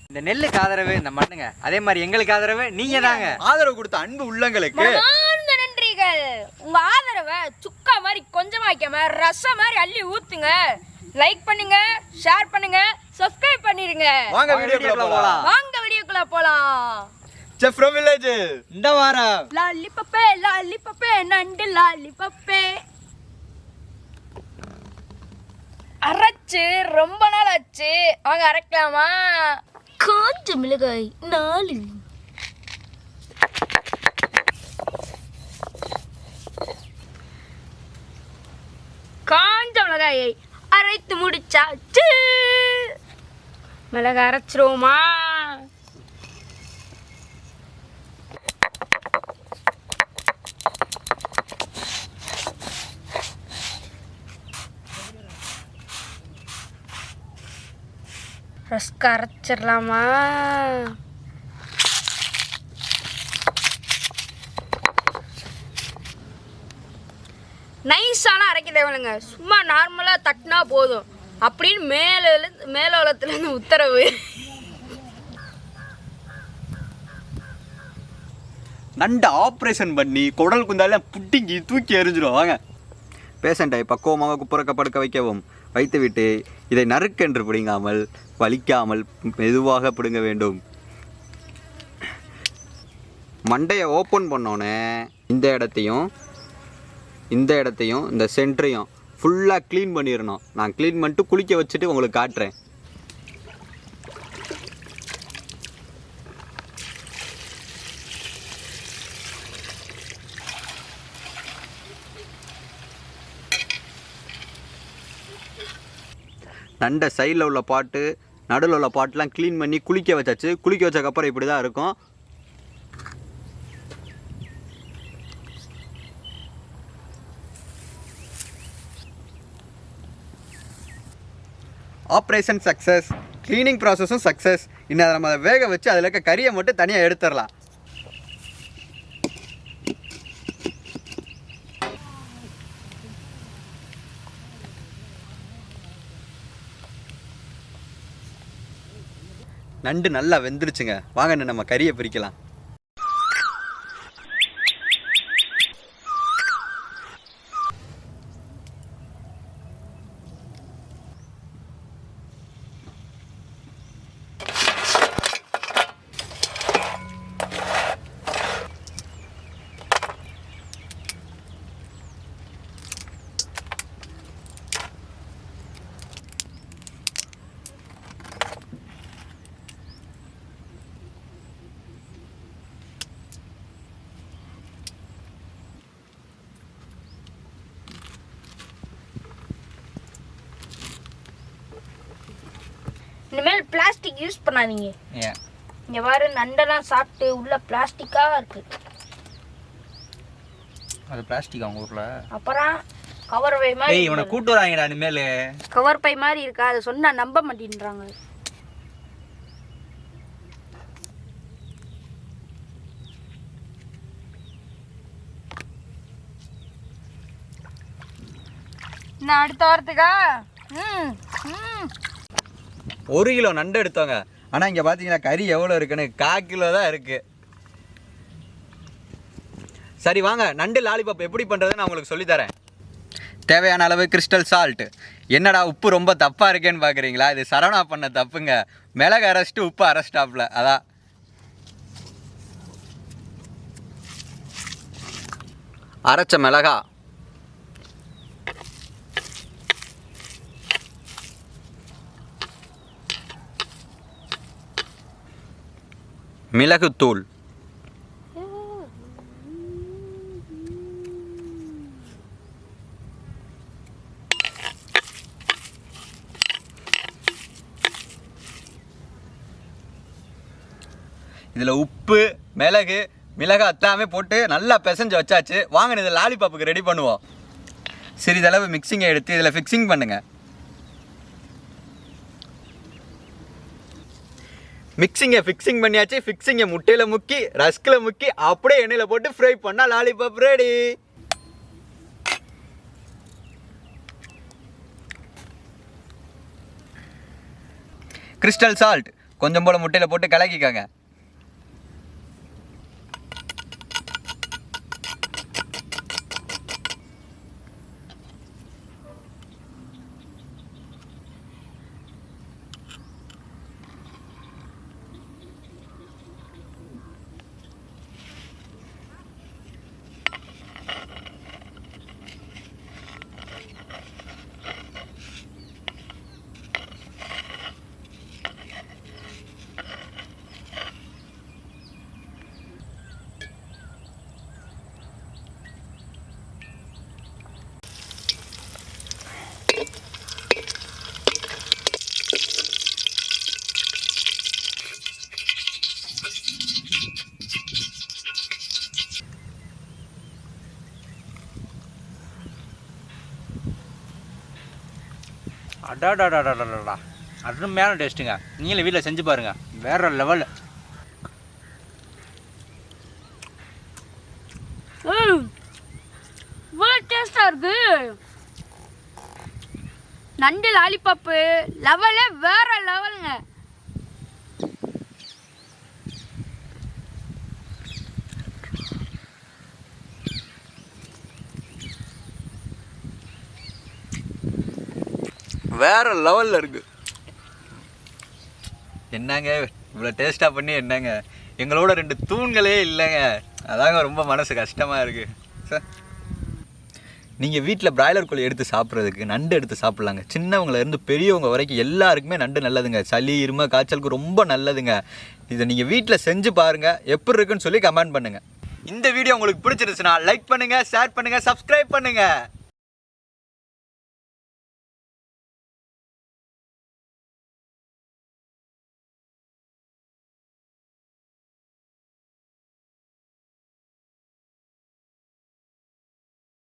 இந்த நெல்லுக்கு ஆதரவு இந்த மண்ணுங்க, அதே மாதிரி எங்களுக்கு ஆதரவு நீங்க தாங்க. ஆதரவு கொடுத்த அன்பு உள்ளங்களுக்கு நன்றிகள். உங்க ஆதரவை சுக்கா மாதிரி கொஞ்சமா வைக்காம ரசம் மாதிரி அள்ளி ஊத்துங்க. லைக் பண்ணுங்க, ஷேர் பண்ணுங்க, சப்ஸ்கிரைப் பண்ணிருங்க. வாங்க வீடியோக்குள்ள போலாம். வாங்க வீடியோக்குள்ள போலாம். செஃப் ஃப்ரம் வில்லேஜ் இந்த வாரம் லாலிபப்பே லாலிபப்பே நண்டு லாலிபப்பே அரைச்சு ரொம்ப நாள் ஆச்சு. வாங்க அரைக்கலாமா? காஞ்ச மிளகாய் 4, காஞ்ச மிளகாயை அரைத்து முடிச்சாச்சு. மிளகாய் அரைச்சிருவோமா? ரஸ்க் அரைச்சிடலாமா? நைஸாலாம் அரைக்க தேவையில்லைங்க, சும்மா நார்மலாக தட்டினா போதும் அப்படின்னு மேலோளத்துலேருந்து உத்தரவு. நண்டு ஆப்ரேஷன் பண்ணி குடல் குந்தாலாம் புட்டிங்கி தூக்கி எறிஞ்சிடும். வாங்க. பேஷண்ட்டை பக்குவமாக குப்புறக்க படுக்க வைக்கவும், வைத்துவிட்டு இதை நறுக்கென்று பிடுங்காமல் வலிக்காமல் மெதுவாக பிடுங்க வேண்டும். மண்டையை ஓப்பன் பண்ணோன்னே இந்த இடத்தையும் இந்த சென்டரையும் ஃபுல்லாக க்ளீன் பண்ணிடணும். நான் க்ளீன் பண்ணிட்டு குளிக்க வச்சுட்டு உங்களுக்கு காட்டுறேன். நண்டை சைடில் உள்ள பாட்டு நடுவில் உள்ள பாட்டுலாம் க்ளீன் பண்ணி குளிக்க வச்சாச்சு. குளிக்க வச்சதுக்கப்புறம் இப்படி தான் இருக்கும். ஆப்ரேஷன் சக்ஸஸ், க்ளீனிங் ப்ராசஸும் சக்ஸஸ். இன்னும் அதை நம்ம வேக வச்சு அதில் இருக்க கறியை மட்டும் தனியாக எடுத்துடலாம். நண்டு நல்லா வெந்துருச்சுங்க. வாங்க நம்ம கறியை பிரிக்கலாம். இனிமேல் பிளாஸ்டிக் யூஸ் பண்ணாதீங்க. இங்க பாரு, நண்டெல்லாம் சாப்பிட்டு உள்ள பிளாஸ்டிக்கா இருக்கு. அது பிளாஸ்டிக் அவங்க ஊர்ல. அப்புறம் கவர் பை மாதிரி இவனை கூட்டு வராங்கடா. இனிமேல் கவர் பை மாதிரி இருக்கா? அதை சொன்னா நம்ப மாட்டேன்றாங்க. நான் அடுத்த வாரத்துக்கா 1 கிலோ நண்டு எடுத்தோங்க. ஆனால் இங்கே பார்த்தீங்கன்னா கறி எவ்வளோ இருக்குன்னு 1/4 கிலோ தான் இருக்குது. சரி வாங்க, நண்டு லாலிபாப் எப்படி பண்ணுறதுன்னு நான் உங்களுக்கு சொல்லித்தரேன். தேவையான அளவு கிறிஸ்டல் சால்ட். என்னடா உப்பு ரொம்ப தப்பாக இருக்கேன்னு பார்க்குறீங்களா? இது சரவணா பண்ண தப்புங்க. மிளகு அரைச்சிட்டு உப்பு அரைச்சிட்டாப்புல, அதான். அரைச்ச மிளகா, மிளகுத்தூள், இதில் உப்பு மிளகு மிளகாய் எல்லாமே போட்டு நல்லா பிசைஞ்சு வச்சாச்சு. வாங்க இதை லாலிபாப்புக்கு ரெடி பண்ணுவோம். சிறிதளவு மிக்சிங்கை எடுத்து இதில் ஃபிக்ஸிங் பண்ணுங்கள். ஃபிக்ஸிங் பண்ணியாச்சு. ஃபிக்ஸிங்கை முட்டையில் முக்கி ரஸ்கில் முக்கி அப்படியே எண்ணெயில் போட்டு ஃப்ரை பண்ணால் லாலிபாப் ரெடி. கிறிஸ்டல் சால்ட் கொஞ்சம் போல் முட்டையில் போட்டு கலக்கிக்கோங்க. அடாடாடாடாடாடா அருமையான டேஸ்ட்டுங்க. நீங்களும் வீட்டில் செஞ்சு பாருங்கள், வேற லெவல். இவ்வளோ டேஸ்டாக இருக்கு. நண்டு லாலிபாப்பு லெவலே வேற லெவலுங்க. வேறு லெவலில் இருக்குது. என்னங்க இவ்வளோ டேஸ்ட்டாக பண்ணி என்னங்க எங்களோட 2 தூண்களே இல்லைங்க. அதாங்க ரொம்ப மனசு கஷ்டமாக இருக்குது சார். நீங்கள் வீட்டில் பிராய்லர் கோழி எடுத்து சாப்பிட்றதுக்கு நண்டு எடுத்து சாப்பிட்லாங்க. சின்னவங்கலேருந்து பெரியவங்க வரைக்கும் எல்லாருக்குமே நண்டு நல்லதுங்க. சளி இருமல் காய்ச்சலுக்கு ரொம்ப நல்லதுங்க. இதை நீங்கள் வீட்டில் செஞ்சு பாருங்கள், எப்படி இருக்குன்னு சொல்லி கமெண்ட் பண்ணுங்கள். இந்த வீடியோ உங்களுக்கு பிடிச்சிருந்துச்சுன்னா லைக் பண்ணுங்கள், ஷேர் பண்ணுங்கள், சப்ஸ்கிரைப் பண்ணுங்கள்.